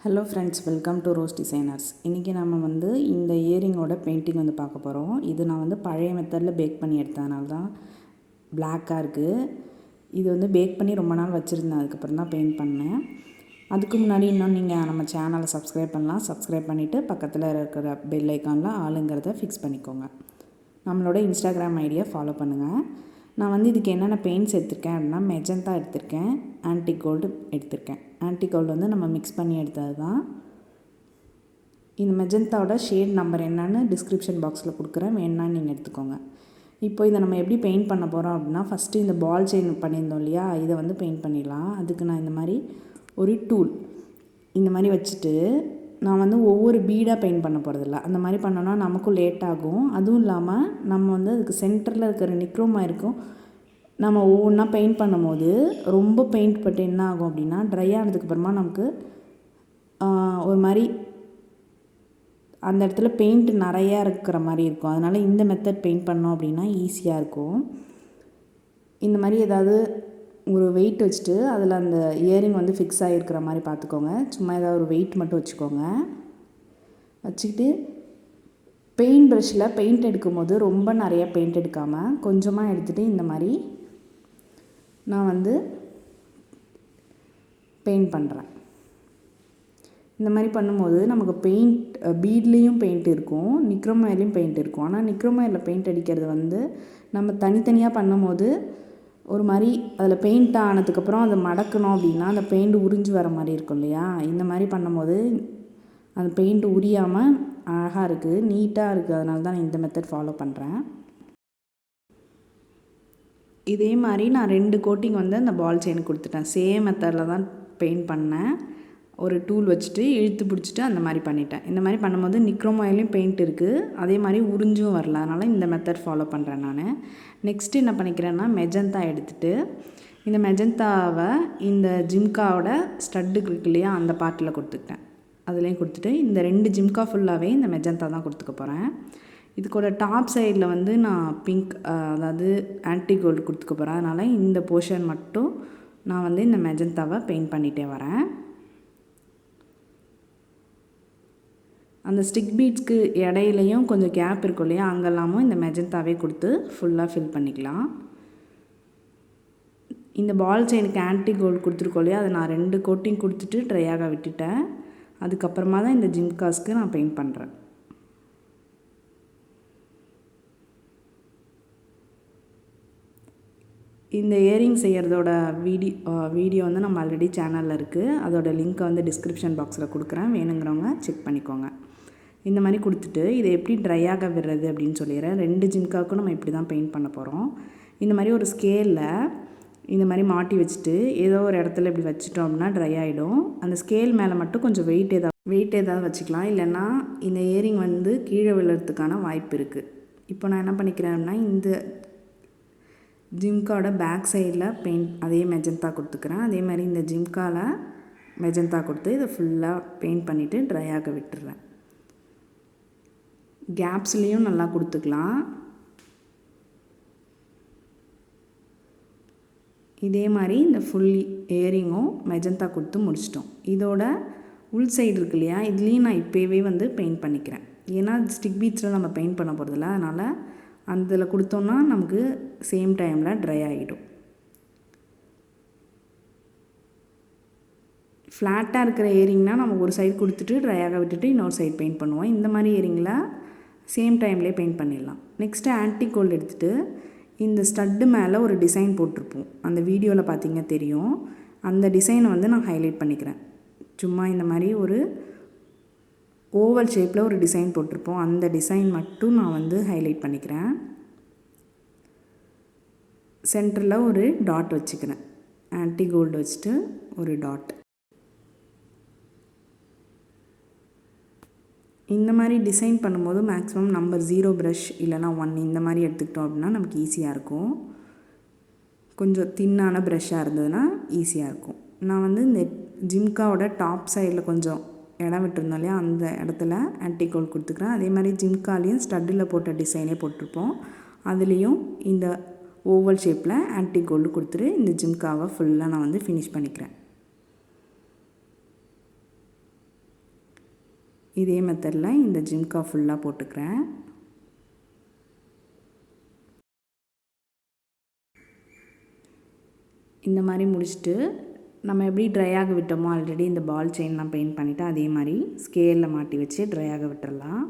Hello friends, welcome to rose designers. இன்றைக்கி நம்ம வந்து இந்த இயரிங்கோட பெயிண்டிங் வந்து பார்க்க போகிறோம். இது நான் வந்து பழைய மெத்தடில் பேக் பண்ணி எடுத்ததுனால தான் பிளாக்காக இருக்குது. இது வந்து பேக் பண்ணி ரொம்ப நாள் வச்சுருந்தேன், அதுக்கப்புறம் தான் பெயிண்ட் பண்ணேன். அதுக்கு முன்னாடி இன்னும் நீங்கள் நம்ம சேனலை சப்ஸ்கிரைப் பண்ணலாம். சப்ஸ்கிரைப் பண்ணிவிட்டு பக்கத்தில் இருக்கிற பெல் ஐக்கானில் ஆளுங்கிறத ஃபிக்ஸ் பண்ணிக்கோங்க. நம்மளோட இன்ஸ்டாகிராம் ஐடியை ஃபாலோ பண்ணுங்கள். நான் வந்து இதுக்கு என்னென்ன பெயிண்ட்ஸ் எடுத்திருக்கேன் அப்படின்னா, மெஜந்தா எடுத்திருக்கேன், ஆன்டிக் கோல்டு எடுத்திருக்கேன். ஆன்டிக் கோல்டு வந்து நம்ம மிக்ஸ் பண்ணி எடுத்தது தான். இந்த மெஜந்தாவோட ஷேட் நம்பர் என்னன்னு டிஸ்கிரிப்ஷன் பாக்ஸில் கொடுக்குறேன், வேணுன்னா நீங்கள் எடுத்துக்கோங்க. இப்போ இதை நம்ம எப்படி பெயிண்ட் பண்ண போகிறோம் அப்படின்னா, ஃபஸ்ட்டு இந்த பால் செயின் பண்ணியிருந்தோம் இல்லையா, இதை வந்து பெயிண்ட் பண்ணிடலாம். அதுக்கு நான் இந்த மாதிரி ஒரு டூல் இந்த மாதிரி வச்சுட்டு, நான் வந்து ஒவ்வொரு பீடாக பெயிண்ட் பண்ண போகிறதில்ல. அந்த மாதிரி பண்ணோன்னா நமக்கும் லேட் ஆகும். அதுவும் இல்லாமல் நம்ம வந்து அதுக்கு சென்டரில் இருக்கிற நிக்ரோமா இருக்கும், நம்ம ஒவ்வொன்றா பெயிண்ட் பண்ணும்போது ரொம்ப பெயிண்ட் பட்டு என்ன ஆகும் அப்படின்னா, ட்ரை ஆனதுக்கப்புறமா நமக்கு ஒரு மாதிரி அந்த இடத்துல பெயிண்ட் நிறையா இருக்கிற மாதிரி இருக்கும். அதனால் இந்த மெத்தட் பெயிண்ட் பண்ணோம் அப்படின்னா ஈஸியாக இருக்கும். இந்த மாதிரி ஏதாவது ஒரு வெயிட் வச்சுட்டு அதில் அந்த இயரிங் வந்து ஃபிக்ஸ் ஆகிருக்கிற மாதிரி பார்த்துக்கோங்க. சும்மா ஏதாவது ஒரு வெயிட் மட்டும் வச்சுக்கோங்க. வச்சுக்கிட்டு பெயிண்ட் ப்ரஷில் பெயிண்ட் எடுக்கும்போது ரொம்ப நிறையா பெயிண்ட் எடுக்காமல் கொஞ்சமாக எடுத்துகிட்டு இந்த மாதிரி நான் வந்து பெயிண்ட் பண்ணுறேன். இந்த மாதிரி பண்ணும்போது நமக்கு பெயிண்ட் பீட்லேயும் பெயிண்ட் இருக்கும், நிக்ரோமேலையும் பெயிண்ட் இருக்கும். ஆனால் நிக்ரோமேலில் பெயிண்ட் அடிக்கிறது வந்து நம்ம தனித்தனியாக பண்ணும்போது ஒரு மாதிரி அதில் பெயிண்ட் ஆனதுக்கப்புறம் அதை மடக்கணும் அப்படின்னா அந்த பெயிண்ட் உறிஞ்சு வர மாதிரி இருக்கும் இல்லையா. இந்த மாதிரி பண்ணும்போது அந்த பெயிண்ட் உரியாமல் அழகாக இருக்குது, நீட்டாக இருக்குது. அதனால தான் நான் இந்த மெத்தட் ஃபாலோ பண்ணுறேன். இதே மாதிரி நான் 2 கோட்டிங் வந்து அந்த பால் செயின் கொடுத்துட்டேன். சேம் மெத்தடில் தான் பெயிண்ட் பண்ணேன். ஒரு டூல் வச்சுட்டு இழுத்து பிடிச்சிட்டு அந்த மாதிரி பண்ணிட்டேன். இந்த மாதிரி பண்ணும்போது நிக்ரோமாயிலையும் பெயிண்ட் இருக்குது, அதே மாதிரி உறிஞ்சும் வரல. அதனால் இந்த மெத்தட் ஃபாலோ பண்ணுறேன் நான். நெக்ஸ்ட்டு என்ன பண்ணிக்கிறேன்னா, மெஜந்தா எடுத்துகிட்டு இந்த மெஜந்தாவை இந்த ஜிம்காவோட ஸ்டட்டு இருக்கு இல்லையா, அந்த பார்ட்டில் கொடுத்துக்கிட்டேன். அதுலேயும் கொடுத்துட்டு இந்த 2 ஜிம்கா ஃபுல்லாகவே இந்த மெஜந்தா தான் கொடுத்துக்க போகிறேன். இதுக்கூட டாப் சைடில் வந்து நான் பிங்க், அதாவது ஆன்டிக் கோல்டு கொடுத்துக்க போகிறேன். அதனால் இந்த போர்ஷன் மட்டும் நான் வந்து இந்த மெஜந்தாவை பெயிண்ட் பண்ணிகிட்டே வரேன். அந்த ஸ்டிக் பீட்ஸ்க்கு இடையிலையும் கொஞ்சம் கேப் இருக்கும் இல்லையா, அங்கெல்லாமும் இந்த மெஜந்தாவே கொடுத்து ஃபுல்லாக ஃபில் பண்ணிக்கலாம். இந்த பால் செயினுக்கு ஆன்டிக் கோல்டு கொடுத்துருக்கோம் இல்லையா, அதை நான் 2 கோட்டிங் கொடுத்துட்டு ட்ரையாக விட்டுட்டேன். அதுக்கப்புறமா தான் இந்த ஜிம்காஸ்க்கு நான் பெயிண்ட் பண்ணுறேன். இந்த இயரிங் செய்கிறதோட வீடியோ வந்து நம்ம ஆல்ரெடி சேனலில் இருக்குது. அதோட லிங்க்கை வந்து டிஸ்கிரிப்ஷன் பாக்ஸில் கொடுக்குறேன், வேணுங்கிறவங்க செக் பண்ணிக்கோங்க. இந்த மாதிரி கொடுத்துட்டு இதை எப்படி ட்ரையாக விடுறது அப்படின்னு சொல்லிடுறேன். 2 ஜிம்காவுக்கும் நம்ம இப்படி தான் பெயிண்ட் பண்ண போகிறோம். இந்த மாதிரி ஒரு ஸ்கேலில் இந்த மாதிரி மாட்டி வச்சுட்டு ஏதோ ஒரு இடத்துல இப்படி வச்சுட்டோம் அப்படின்னா ட்ரை ஆகிடும். அந்த ஸ்கேல் மேலே மட்டும் கொஞ்சம் வெயிட் ஏதாவது வச்சுக்கலாம், இல்லைன்னா இந்த இயரிங் வந்து கீழே விழுறதுக்கான வாய்ப்பு இருக்குது. இப்போ நான் என்ன பண்ணிக்கிறேன்னா, இந்த ஜிம்காவோட பேக் சைடில் பெயிண்ட் அதே மெஜந்தா கொடுத்துக்கிறேன். அதே மாதிரி இந்த ஜிம்காவில் மெஜந்தா கொடுத்து இதை ஃபுல்லாக பெயிண்ட் பண்ணிவிட்டு ட்ரையாக விட்டுடுறேன். கேப்ஸ்லேயும் நல்லா கொடுத்துக்கலாம். இதே மாதிரி இந்த ஃபுல் இயரிங்கும் மெஜந்தா கொடுத்து முடிச்சிட்டோம். இதோட உள் சைடு இருக்கு இல்லையா, இதுலேயும் நான் இப்போவே வந்து பெயிண்ட் பண்ணிக்கிறேன். ஏன்னா ஸ்டிக் பீட்ஸில் நம்ம பெயிண்ட் பண்ண போகிறதில்ல, அதனால் அதில் கொடுத்தோன்னா நமக்கு சேம் டைமில் ட்ரை ஆகிடும். ஃப்ளாட்டாக இருக்கிற இயரிங்னால் நம்ம ஒரு சைடு கொடுத்துட்டு ட்ரையாக விட்டுட்டு இன்னொரு சைடு பெயிண்ட் பண்ணுவோம். இந்த மாதிரி இயரிங்கில் சேம் டைம்லேயே பெயிண்ட் பண்ணிடலாம். நெக்ஸ்ட்டு ஆன்டிக் கோல்டு எடுத்துகிட்டு இந்த ஸ்டட்டு மேலே ஒரு டிசைன் போட்டிருப்போம், அந்த வீடியோவில் பார்த்தீங்க தெரியும். அந்த டிசைனை வந்து நான் ஹைலைட் பண்ணிக்கிறேன். சும்மா இந்த மாதிரி ஒரு ஓவல் ஷேப்பில் ஒரு டிசைன் போட்டிருப்போம், அந்த டிசைன் மட்டும் நான் வந்து ஹைலைட் பண்ணிக்கிறேன். சென்டரில் ஒரு டாட் வச்சுக்கிறேன், ஆன்டிக் கோல்டு வச்சுட்டு ஒரு டாட். இந்த மாதிரி டிசைன் பண்ணும்போது மேக்ஸிமம் நம்பர் 0 ப்ரஷ் இல்லைனா 1 இந்த மாதிரி எடுத்துக்கிட்டோம் அப்படின்னா நமக்கு ஈஸியாக இருக்கும். கொஞ்சம் தின்னான ப்ரஷ்ஷாக இருந்ததுன்னா ஈஸியாக இருக்கும். நான் வந்து இந்த ஜிம்காவோட டாப் சைடில் கொஞ்சம் இடம் விட்டுருந்தோம் இல்லையா, அந்த இடத்துல ஆன்டிக் கோல்டு கொடுத்துக்கிறேன். அதே மாதிரி ஜிம்காலையும் ஸ்டட்டில் போட்ட டிசைனே போட்டிருப்போம், அதுலேயும் இந்த ஓவல் ஷேப்பில் ஆன்டிக் கோல்டு கொடுத்துட்டு இந்த ஜிம்காவை ஃபுல்லாக நான் வந்து ஃபினிஷ் பண்ணிக்கிறேன். இதே மெத்தடில் இந்த ஜிம்கா ஃபுல்லாக போட்டுக்கிறேன். இந்த மாதிரி முடிச்சுட்டு நம்ம எப்படி ட்ரை ஆக விட்டோமோ ஆல்ரெடி இந்த பால் செயின்லாம் பெயிண்ட் பண்ணிவிட்டு அதே மாதிரி ஸ்கேலில் மாட்டி வச்சு ட்ரை ஆக விட்டுடலாம்.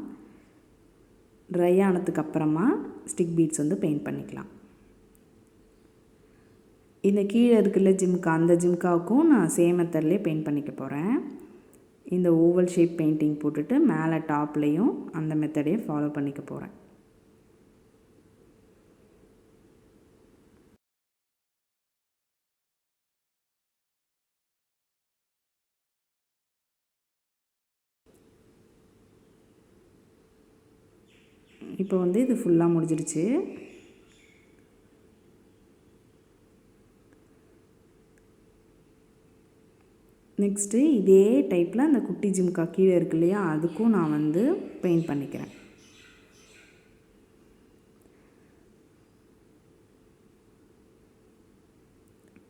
ட்ரை ஆனதுக்கப்புறமா ஸ்டிக் பீட்ஸ் வந்து பெயிண்ட் பண்ணிக்கலாம். இந்த கீழே இருக்குல்ல ஜிம்கா, அந்த ஜிம்காவுக்கும் நான் சேம் மெத்தட்லேயே பெயிண்ட் பண்ணிக்க போகிறேன். இந்த ஓவல் ஷேப் பெயிண்டிங் போட்டுட்டு மேலே டாப்லேயும் அந்த மெத்தடையே ஃபாலோ பண்ணிக்க போகிறேன். இப்போ வந்து இது ஃபுல்லாக முடிஞ்சிடுச்சு. நெக்ஸ்ட்டு இதே டைப்பில் அந்த குட்டி ஜிம்கா கீழே இருக்கு இல்லையா, அதுக்கும் நான் வந்து பெயிண்ட் பண்ணிக்கிறேன்.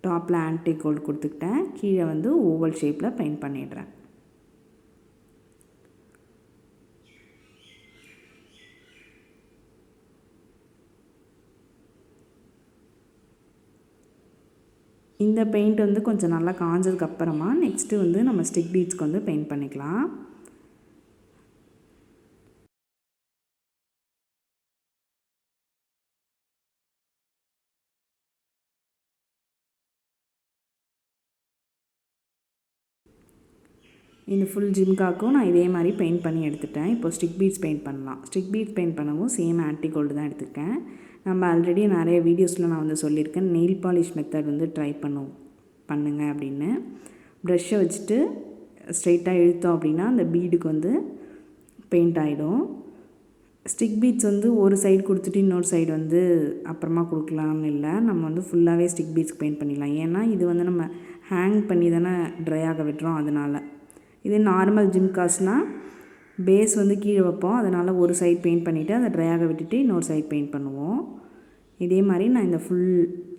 டாப்பில் ஆன்டி கோல்டு கொடுத்துக்கிட்டேன், கீழே வந்து ஓவல் ஷேப்பில் பெயிண்ட் பண்ணிடுறேன். இந்த பெயிண்ட் வந்து கொஞ்சம் நல்லா காஞ்சதுக்கப்புறமா நெக்ஸ்ட்டு வந்து நம்ம ஸ்டிக் பீட்ஸ்க்கு வந்து பெயிண்ட் பண்ணிக்கலாம். இந்த ஃபுல் ஜிம்காக்கும் நான் இதே மாதிரி பெயிண்ட் பண்ணி எடுத்துட்டேன். இப்போ ஸ்டிக் பீட்ஸ் பெயிண்ட் பண்ணலாம். ஸ்டிக் பீட்ஸ் பெயிண்ட் பண்ணவும் சேம் ஆன்டி கோல்டு தான் எடுத்துருக்கேன். நம்ம ஆல்ரெடி நிறைய வீடியோஸில் நான் வந்து சொல்லியிருக்கேன், நெயில் பாலிஷ் மெத்தட் வந்து ட்ரை பண்ணுங்க அப்படின்னு. ப்ரஷ்ஷை வச்சுட்டு ஸ்ட்ரைட்டாக இழுத்தோம் அப்படின்னா அந்த பீடுக்கு வந்து பெயிண்ட் ஆகிடும். ஸ்டிக் பீட்ஸ் வந்து ஒரு சைடு கொடுத்துட்டு இன்னொரு சைடு வந்து அப்புறமா கொடுக்கலான்னு இல்லை, நம்ம வந்து ஃபுல்லாகவே ஸ்டிக் பீட்ஸ்க்கு பெயிண்ட் பண்ணிடலாம். ஏன்னா இது வந்து நம்ம ஹேங் பண்ணி தானே ட்ரை ஆக விட்டுறோம். அதனால் இதே நார்மல் ஜிம்காஸ்னால் பேஸ் வந்து கீழே வைப்போம், அதனால் ஒரு சைடு பெயிண்ட் பண்ணிவிட்டு அதை ட்ரை ஆக விட்டுட்டு இன்னொரு சைடு பெயிண்ட் பண்ணுவோம். இதே மாதிரி நான் இந்த ஃபுல்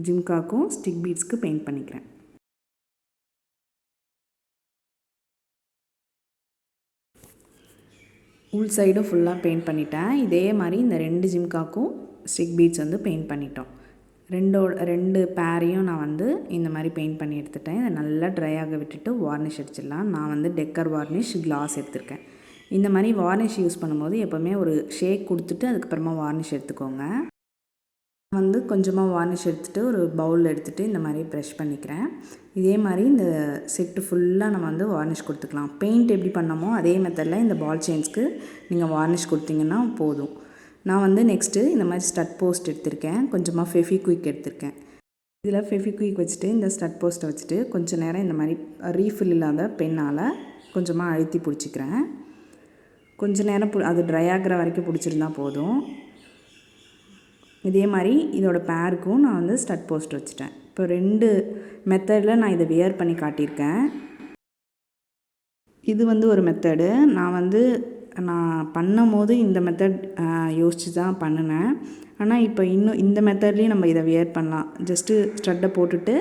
ஜிம்காக்கும் ஸ்டிக் பீட்ஸ்க்கு பெயிண்ட் பண்ணிக்கிறேன். உள் சைடும் ஃபுல்லாக பெயிண்ட் பண்ணிட்டேன். இதே மாதிரி இந்த 2 ஜிம்காக்கும் ஸ்டிக் பீட்ஸ் வந்து பெயிண்ட் பண்ணிட்டோம். ரெண்டு பேரையும் நான் வந்து இந்த மாதிரி பெயிண்ட் பண்ணி எடுத்துட்டேன். இதை நல்லா ட்ரை ஆக விட்டுட்டு வார்னிஷ் அடிச்சிடலாம். நான் வந்து டெக்கர் வார்னிஷ் கிளாஸ் எடுத்திருக்கேன். இந்த மாதிரி வார்னிஷ் யூஸ் பண்ணும்போது எப்போவுமே ஒரு ஷேக் கொடுத்துட்டு அதுக்கப்புறமா வார்னிஷ் எடுத்துக்கோங்க. வந்து கொஞ்சமாக வார்னிஷ் எடுத்துகிட்டு ஒரு பவுலில் எடுத்துகிட்டு இந்த மாதிரி ப்ரஷ் பண்ணிக்கிறேன். இதே மாதிரி இந்த செட்டு ஃபுல்லாக நம்ம வந்து வார்னிஷ் கொடுத்துக்கலாம். பெயிண்ட் எப்படி பண்ணமோ அதே மெத்தடில் இந்த பால் செயின்ஸ்க்கு நீங்கள் வார்னிஷ் கொடுத்தீங்கன்னா போதும். நான் வந்து நெக்ஸ்ட்டு இந்த மாதிரி ஸ்டட் போஸ்ட் எடுத்திருக்கேன், கொஞ்சமாக ஃபெவிக்விக் எடுத்திருக்கேன். இதில் ஃபெவிக்விக் வச்சுட்டு இந்த ஸ்டட் போஸ்ட்டை வச்சுட்டு கொஞ்சம் நேரம் இந்த மாதிரி ரீஃபில் இல்லாத பெண்ணால் கொஞ்சமாக அழுத்தி பிடிச்சிக்கிறேன். கொஞ்சம் நேரம் அது ட்ரை ஆகிற வரைக்கும் பிடிச்சிருந்தா போதும். இதே மாதிரி இதோட பேருக்கும் நான் வந்து ஸ்டட் போஸ்ட் வச்சுட்டேன். இப்போ 2 மெத்தடில் நான் இதை வியர் பண்ணி காட்டியிருக்கேன். இது வந்து ஒரு மெத்தடு. நான் பண்ணும் போது இந்த மெத்தட் யோசித்து தான் பண்ணினேன். ஆனால் இப்போ இன்னும் இந்த மெத்தட்லேயும் நம்ம இதை வியர் பண்ணலாம். ஜஸ்ட்டு ஸ்டட்டை போட்டுட்டு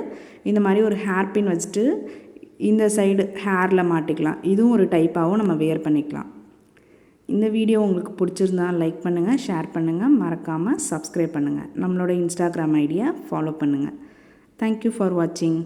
இந்த மாதிரி ஒரு ஹேர் பின் வச்சுட்டு இந்த சைடு ஹேரில் மாட்டிக்கலாம். இதுவும் ஒரு டைப்பாகவும் நம்ம வியர் பண்ணிக்கலாம். இந்த வீடியோ உங்களுக்கு பிடிச்சிருந்தா லைக் பண்ணுங்கள், ஷேர் பண்ணுங்கள், மறக்காமல் சப்ஸ்கிரைப் பண்ணுங்கள். நம்மளோட இன்ஸ்டாகிராம் ஐடியை ஃபாலோ பண்ணுங்கள். தேங்க்யூ ஃபார் வாட்சிங்.